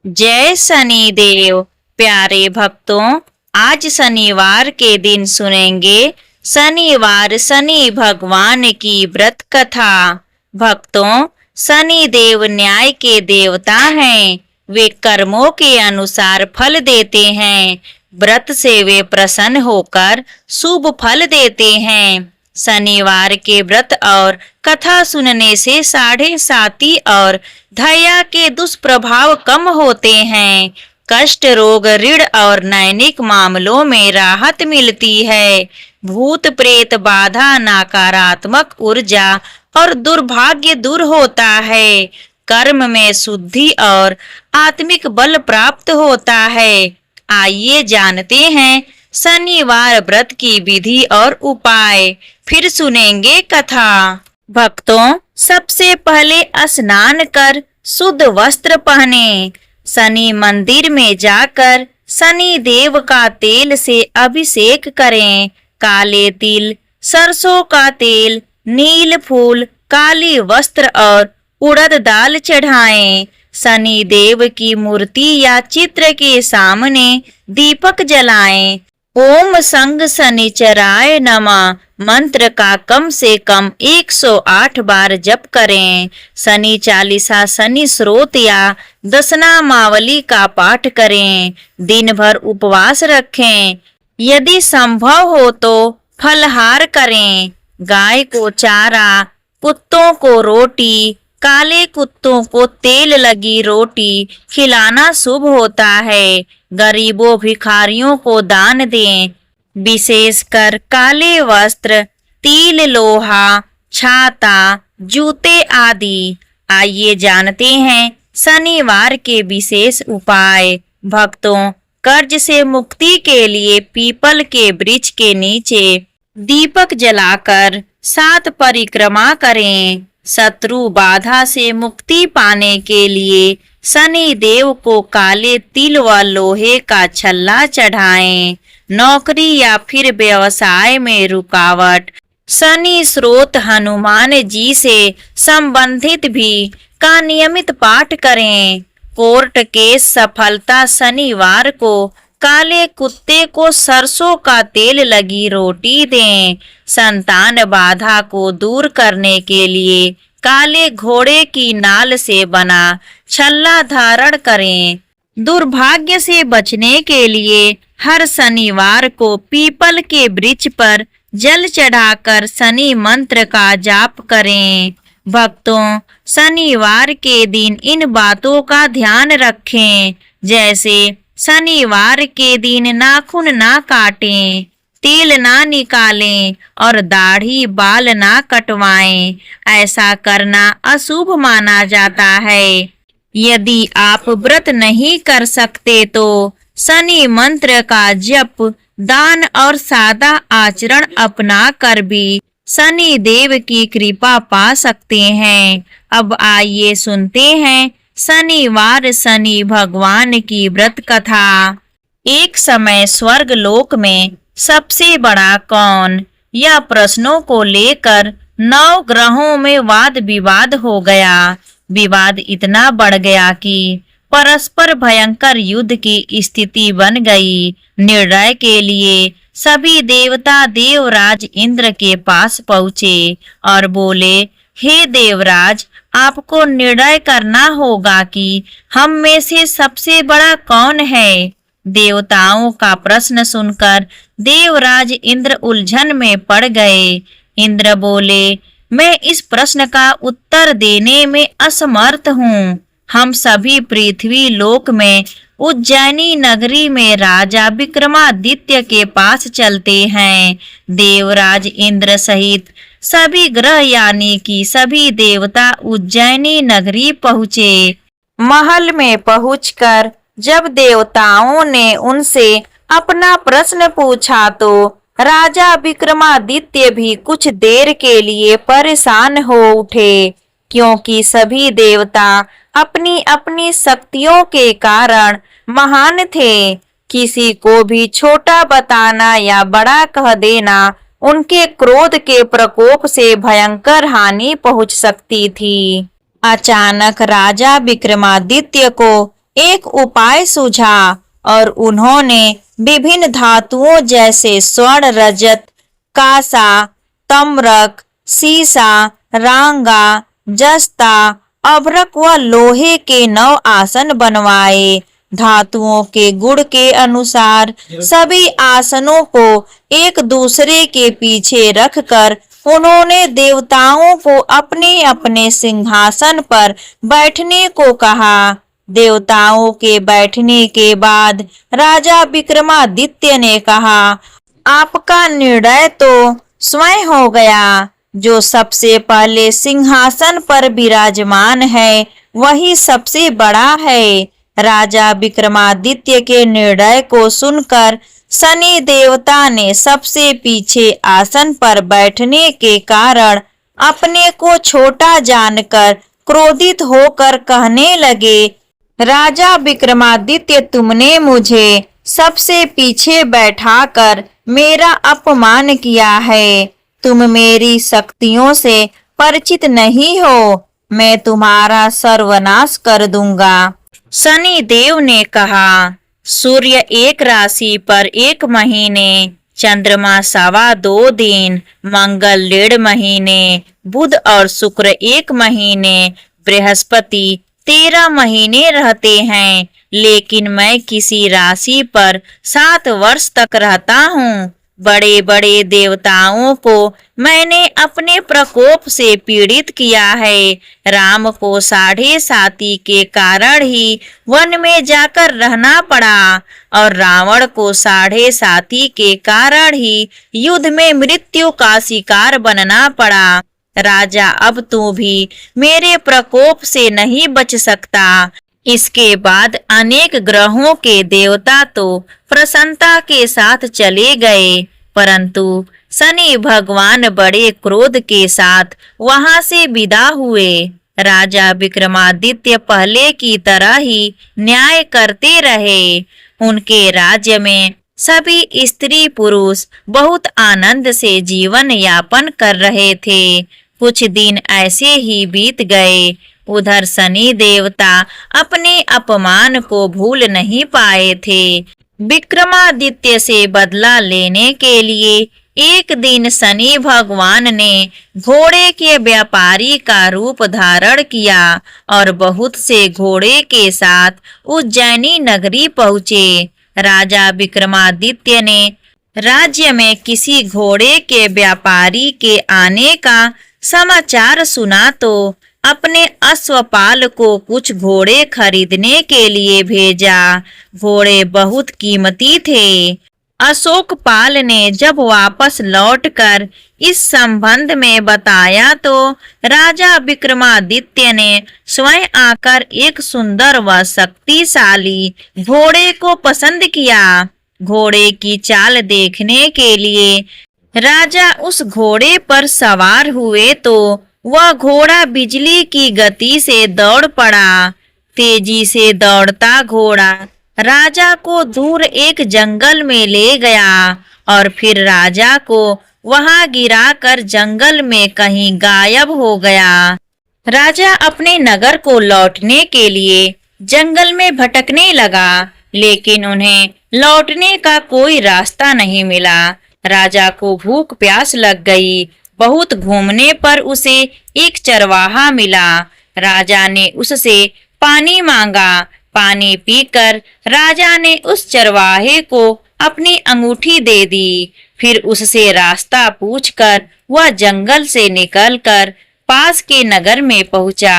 जय शनि देव। प्यारे भक्तों, आज शनिवार के दिन सुनेंगे शनिवार शनि भगवान की व्रत कथा। भक्तों, शनि देव न्याय के देवता हैं। वे कर्मों के अनुसार फल देते हैं। व्रत से वे प्रसन्न होकर शुभ फल देते हैं। शनिवार के व्रत और कथा सुनने से साढ़े साती और दया के दुष्प्रभाव कम होते हैं। कष्ट, रोग, ऋण और नैनिक मामलों में राहत मिलती है। भूत प्रेत बाधा, नकारात्मक ऊर्जा और दुर्भाग्य दूर होता है। कर्म में शुद्धि और आत्मिक बल प्राप्त होता है। आइए जानते हैं शनिवार व्रत की विधि और उपाय। फिर सुनेंगे कथा। भक्तों, सबसे पहले स्नान कर शुद्ध वस्त्र पहने। शनि मंदिर में जाकर शनि देव का तेल से अभिषेक करें। काले तिल, सरसों का तेल, नील फूल, काली वस्त्र और उड़द दाल चढ़ाएं। शनि देव की मूर्ति या चित्र के सामने दीपक जलाएं। ओम संग शनिचराय नमः मंत्र का कम से कम 108 बार जप करें। शनि चालीसा, शनि स्रोत या दशनामावली का पाठ करें। दिन भर उपवास रखें। यदि संभव हो तो फलाहार करें। गाय को चारा, कुत्तों को रोटी, काले कुत्तों को तेल लगी रोटी खिलाना शुभ होता है। गरीबों भिखारियों को दान दें। विशेषकर काले वस्त्र, तिल, लोहा, छाता, जूते आदि। आइए जानते हैं शनिवार के विशेष उपाय। भक्तों, कर्ज से मुक्ति के लिए पीपल के वृक्ष के नीचे दीपक जलाकर 7 परिक्रमा करें। शत्रु बाधा से मुक्ति पाने के लिए शनि देव को काले तिल व लोहे का छल्ला चढ़ाएं। नौकरी या फिर व्यवसाय में रुकावट, शनि स्रोत हनुमान जी से संबंधित भी का नियमित पाठ करें। कोर्ट केस सफलता, शनिवार को काले कुत्ते को सरसों का तेल लगी रोटी दें। संतान बाधा को दूर करने के लिए काले घोड़े की नाल से बना छल्ला धारण करें। दुर्भाग्य से बचने के लिए हर शनिवार को पीपल के वृक्ष पर जल चढ़ाकर शनि मंत्र का जाप करें। भक्तों, शनिवार के दिन इन बातों का ध्यान रखें, जैसे शनिवार के दिन नाखून ना काटें, तेल ना निकालें और दाढ़ी बाल ना कटवाएं। ऐसा करना अशुभ माना जाता है। यदि आप व्रत नहीं कर सकते तो शनि मंत्र का जप, दान और सादा आचरण अपना कर भी शनि देव की कृपा पा सकते हैं। अब आइए सुनते हैं शनिवार शनि भगवान की व्रत कथा। एक समय स्वर्ग लोक में सबसे बड़ा कौन, यह प्रश्नों को लेकर 9 ग्रहों में वाद विवाद हो गया। विवाद इतना बढ़ गया कि परस्पर भयंकर युद्ध की स्थिति बन गई। निर्णय के लिए सभी देवता देवराज इंद्र के पास पहुँचे और बोले, हे देवराज, आपको निर्णय करना होगा कि हम में से सबसे बड़ा कौन है। देवताओं का प्रश्न सुनकर देवराज इंद्र उलझन में पड़ गए। इंद्र बोले, मैं इस प्रश्न का उत्तर देने में असमर्थ हूँ। हम सभी पृथ्वी लोक में उज्जैनी नगरी में राजा विक्रमादित्य के पास चलते हैं। देवराज इंद्र सहित सभी ग्रह यानी कि सभी देवता उज्जैनी नगरी पहुँचे। महल में पहुंचकर जब देवताओं ने उनसे अपना प्रश्न पूछा तो राजा विक्रमादित्य भी कुछ देर के लिए परेशान हो उठे, क्योंकि सभी देवता अपनी अपनी शक्तियों के कारण महान थे। किसी को भी छोटा बताना या बड़ा कह देना उनके क्रोध के प्रकोप से भयंकर हानि पहुंच सकती थी। अचानक राजा विक्रमादित्य को एक उपाय सूझा और उन्होंने विभिन्न धातुओं जैसे स्वर्ण, रजत, कांसा, तम्रक, सीसा, रांगा, जस्ता, अभ्रक व लोहे के 9 आसन बनवाए। धातुओं के गुण के अनुसार सभी आसनों को एक दूसरे के पीछे रखकर उन्होंने देवताओं को अपने अपने सिंहासन पर बैठने को कहा। देवताओं के बैठने के बाद राजा विक्रमादित्य ने कहा, आपका निर्णय तो स्वयं हो गया। जो सबसे पहले सिंहासन पर विराजमान है वही सबसे बड़ा है। राजा विक्रमादित्य के निर्णय को सुनकर शनि देवता ने सबसे पीछे आसन पर बैठने के कारण अपने को छोटा जानकर क्रोधित होकर कहने लगे, राजा विक्रमादित्य, तुमने मुझे सबसे पीछे बैठाकर मेरा अपमान किया है। तुम मेरी शक्तियों से परिचित नहीं हो। मैं तुम्हारा सर्वनाश कर दूंगा। शनि देव ने कहा, सूर्य 1 राशि पर 1 महीने, चंद्रमा 2.25 दिन, मंगल 1.5 महीने, बुध और शुक्र 1 महीने, बृहस्पति 13 महीने रहते हैं। लेकिन मैं किसी राशि पर 7 वर्ष तक रहता हूँ। बड़े बड़े देवताओं को मैंने अपने प्रकोप से पीड़ित किया है। राम को 7.5 के कारण ही वन में जाकर रहना पड़ा और रावण को 7.5 के कारण ही युद्ध में मृत्यु का शिकार बनना पड़ा। राजा, अब तू भी मेरे प्रकोप से नहीं बच सकता। इसके बाद अनेक ग्रहों के देवता तो प्रसन्नता के साथ चले गए, परंतु शनि भगवान बड़े क्रोध के साथ वहां से विदा हुए। राजा विक्रमादित्य पहले की तरह ही न्याय करते रहे। उनके राज्य में सभी स्त्री पुरुष बहुत आनंद से जीवन यापन कर रहे थे। कुछ दिन ऐसे ही बीत गए। उधर शनि देवता अपने अपमान को भूल नहीं पाए थे। विक्रमादित्य से बदला लेने के लिए एक दिन शनि भगवान ने घोड़े के व्यापारी का रूप धारण किया और बहुत से घोड़े के साथ उज्जैनी नगरी पहुँचे। राजा विक्रमादित्य ने राज्य में किसी घोड़े के व्यापारी के आने का समाचार सुना तो अपने अश्वपाल को कुछ घोड़े खरीदने के लिए भेजा। घोड़े बहुत कीमती थे। अशोकपाल ने जब वापस लौटकर इस संबंध में बताया तो राजा विक्रमादित्य ने स्वयं आकर एक सुंदर व शक्तिशाली घोड़े को पसंद किया। घोड़े की चाल देखने के लिए राजा उस घोड़े पर सवार हुए तो वह घोड़ा बिजली की गति से दौड़ पड़ा। तेजी से दौड़ता घोड़ा राजा को दूर एक जंगल में ले गया और फिर राजा को वहां गिराकर जंगल में कहीं गायब हो गया। राजा अपने नगर को लौटने के लिए जंगल में भटकने लगा, लेकिन उन्हें लौटने का कोई रास्ता नहीं मिला। राजा को भूख प्यास लग गई। बहुत घूमने पर उसे एक चरवाहा मिला। राजा ने उससे पानी मांगा। पानी पीकर राजा ने उस चरवाहे को अपनी अंगूठी दे दी। फिर उससे रास्ता पूछकर वह जंगल से निकलकर पास के नगर में पहुंचा।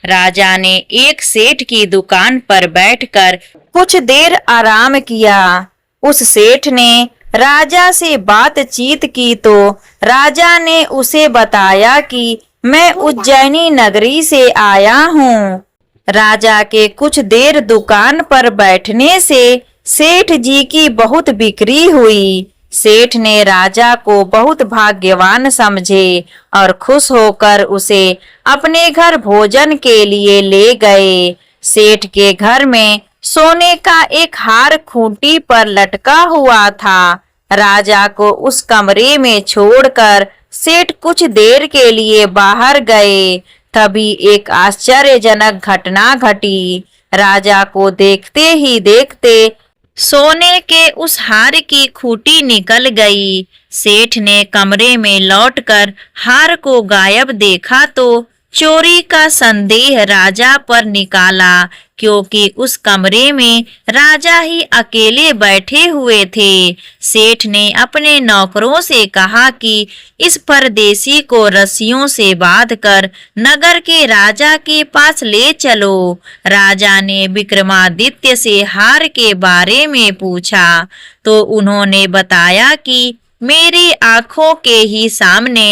राजा ने एक सेठ की दुकान पर बैठकर कुछ देर आराम किया। उस सेठ ने राजा से बातचीत की तो राजा ने उसे बताया कि मैं उज्जैनी नगरी से आया हूँ। राजा के कुछ देर दुकान पर बैठने से सेठ जी की बहुत बिक्री हुई। सेठ ने राजा को बहुत भाग्यवान समझे और खुश होकर उसे अपने घर भोजन के लिए ले गए। सेठ के घर में सोने का एक हार खूंटी पर लटका हुआ था। राजा को उस कमरे में छोड़कर सेठ कुछ देर के लिए बाहर गए। तभी एक आश्चर्यजनक घटना घटी। राजा को देखते ही देखते सोने के उस हार की खूंटी निकल गई। सेठ ने कमरे में लौटकर हार को गायब देखा तो चोरी का संदेह राजा पर निकाला, क्योंकि उस कमरे में राजा ही अकेले बैठे हुए थे। सेठ ने अपने नौकरों से कहा कि इस परदेसी को रस्सियों से बांधकर नगर के राजा के पास ले चलो। राजा ने विक्रमादित्य से हार के बारे में पूछा तो उन्होंने बताया कि मेरी आंखों के ही सामने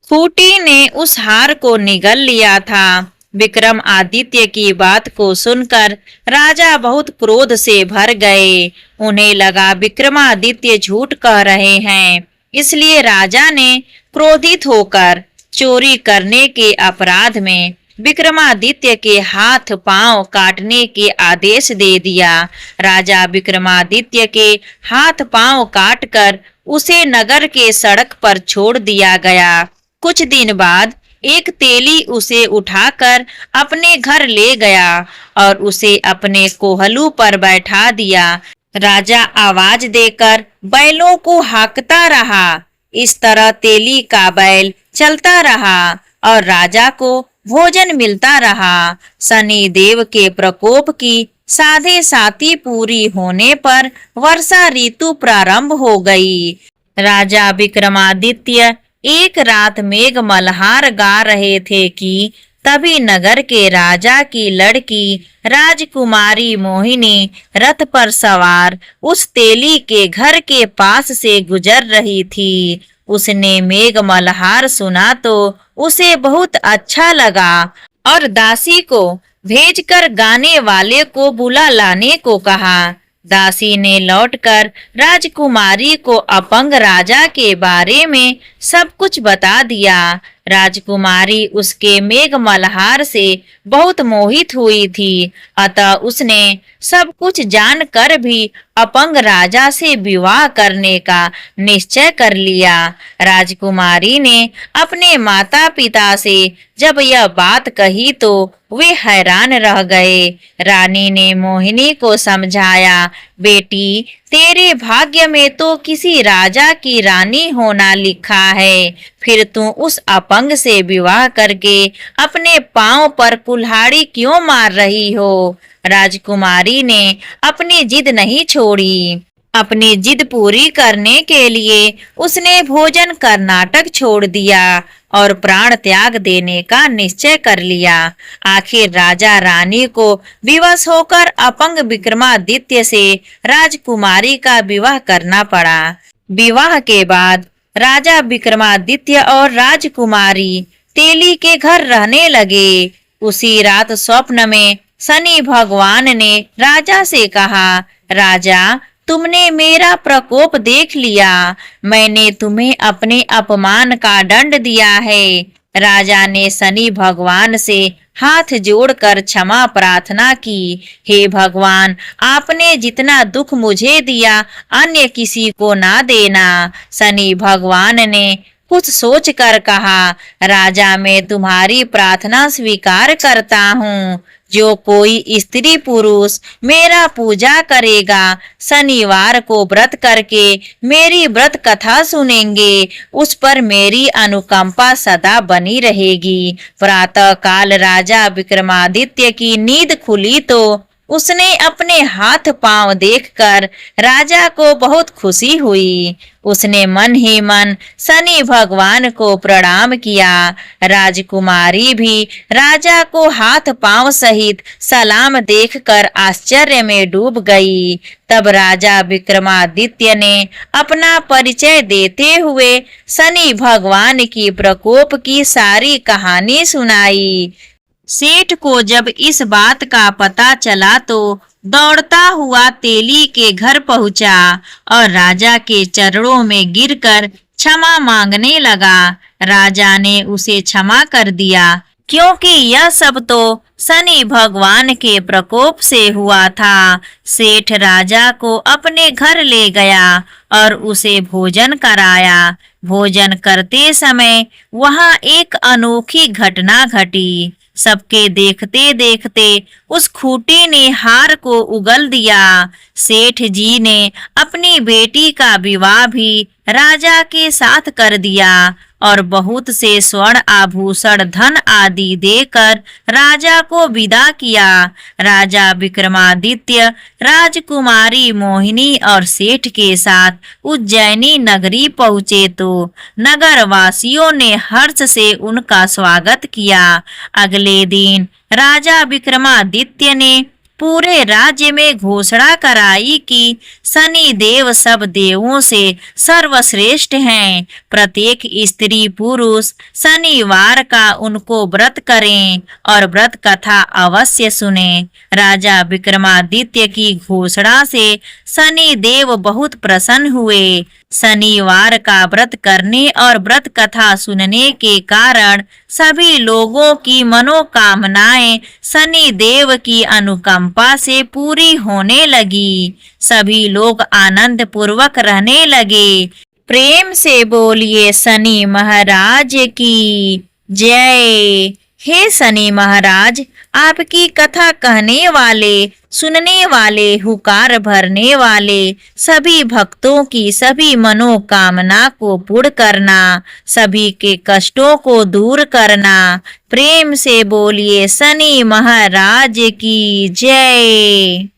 खूंटी ने उस हार को निगल लिया था। विक्रमादित्य की बात को सुनकर राजा बहुत क्रोध से भर गए। उन्हें लगा विक्रमादित्य झूठ कह रहे हैं, इसलिए राजा ने क्रोधित होकर चोरी करने के अपराध में विक्रमादित्य के हाथ पांव काटने के आदेश दे दिया। राजा विक्रमादित्य के हाथ पांव काटकर उसे नगर के सड़क पर छोड़ दिया गया। कुछ दिन बाद एक तेली उसे उठाकर अपने घर ले गया और उसे अपने कोहलू पर बैठा दिया। राजा आवाज देकर बैलों को हाँकता रहा। इस तरह तेली का बैल चलता रहा और राजा को भोजन मिलता रहा। शनि देव के प्रकोप की साढ़े साती पूरी होने पर वर्षा ऋतु प्रारंभ हो गई। राजा विक्रमादित्य एक रात मेघ मल्हार गा रहे थे कि तभी नगर के राजा की लड़की राजकुमारी मोहिनी रथ पर सवार उस तेली के घर के पास से गुजर रही थी। उसने मेघ मल्हार सुना तो उसे बहुत अच्छा लगा और दासी को भेजकर गाने वाले को बुला लाने को कहा। दासी ने लौटकर राजकुमारी को अपंग राजा के बारे में सब कुछ बता दिया। राजकुमारी उसके मेघ मल्हार से बहुत मोहित हुई थी, अतः उसने सब कुछ जानकर भी अपंग राजा से विवाह करने का निश्चय कर लिया। राजकुमारी ने अपने माता पिता से जब यह बात कही तो वे हैरान रह गए। रानी ने मोहिनी को समझाया, बेटी तेरे भाग्य में तो किसी राजा की रानी होना लिखा है, फिर तू उस अपंग से विवाह करके अपने पांव पर कुल्हाड़ी क्यों मार रही हो। राजकुमारी ने अपनी जिद नहीं छोड़ी। अपनी जिद पूरी करने के लिए उसने भोजन कर्नाटक छोड़ दिया और प्राण त्याग देने का निश्चय कर लिया। आखिर राजा रानी को विवश होकर अपंग विक्रमादित्य से राजकुमारी का विवाह करना पड़ा। विवाह के बाद राजा विक्रमादित्य और राजकुमारी तेली के घर रहने लगे। उसी रात स्वप्न में शनि भगवान ने राजा से कहा, राजा तुमने मेरा प्रकोप देख लिया, मैंने तुम्हें अपने अपमान का दंड दिया है। राजा ने शनि भगवान से हाथ जोड़कर क्षमा प्रार्थना की। हे भगवान, आपने जितना दुख मुझे दिया अन्य किसी को ना देना। शनि भगवान ने कुछ सोच कर कहा, राजा मैं तुम्हारी प्रार्थना स्वीकार करता हूँ। जो कोई स्त्री पुरुष मेरा पूजा करेगा, शनिवार को व्रत करके मेरी व्रत कथा सुनेंगे, उस पर मेरी अनुकंपा सदा बनी रहेगी। प्रातः काल राजा विक्रमादित्य की नींद खुली तो उसने अपने हाथ पांव देखकर राजा को बहुत खुशी हुई। उसने मन ही मन शनि भगवान को प्रणाम किया। राजकुमारी भी राजा को हाथ पांव सहित सलाम देखकर आश्चर्य में डूब गई। तब राजा विक्रमादित्य ने अपना परिचय देते हुए शनि भगवान की प्रकोप की सारी कहानी सुनाई। सेठ को जब इस बात का पता चला तो दौड़ता हुआ तेली के घर पहुंचा और राजा के चरणों में गिरकर क्षमा मांगने लगा। राजा ने उसे क्षमा कर दिया, क्योंकि यह सब तो शनि भगवान के प्रकोप से हुआ था। सेठ राजा को अपने घर ले गया और उसे भोजन कराया। भोजन करते समय वहां एक अनोखी घटना घटी। सबके देखते देखते उस खूंटी ने हार को उगल दिया। सेठ जी ने अपनी बेटी का विवाह भी राजा के साथ कर दिया और बहुत से स्वर्ण आभूषण धन आदि देकर राजा को विदा किया। राजा विक्रमादित्य राजकुमारी मोहिनी और सेठ के साथ उज्जैनी नगरी पहुँचे तो नगर वासियों ने हर्ष से उनका स्वागत किया। अगले दिन राजा विक्रमादित्य ने पूरे राज्य में घोषणा कराई कि शनि देव सब देवों से सर्वश्रेष्ठ हैं। प्रत्येक स्त्री पुरुष शनिवार का उनको व्रत करें और व्रत कथा अवश्य सुने। राजा विक्रमादित्य की घोषणा से शनि देव बहुत प्रसन्न हुए। शनिवार का व्रत करने और व्रत कथा सुनने के कारण सभी लोगों की मनोकामनाएं शनि देव की अनुकंपा से पूरी होने लगी। सभी लोग आनंद पूर्वक रहने लगे। प्रेम से बोलिए शनि महाराज की जय। हे शनि महाराज, आपकी कथा कहने वाले, सुनने वाले, हुकार भरने वाले सभी भक्तों की सभी मनोकामना को पूर्ण करना, सभी के कष्टों को दूर करना। प्रेम से बोलिए शनि महाराज की जय।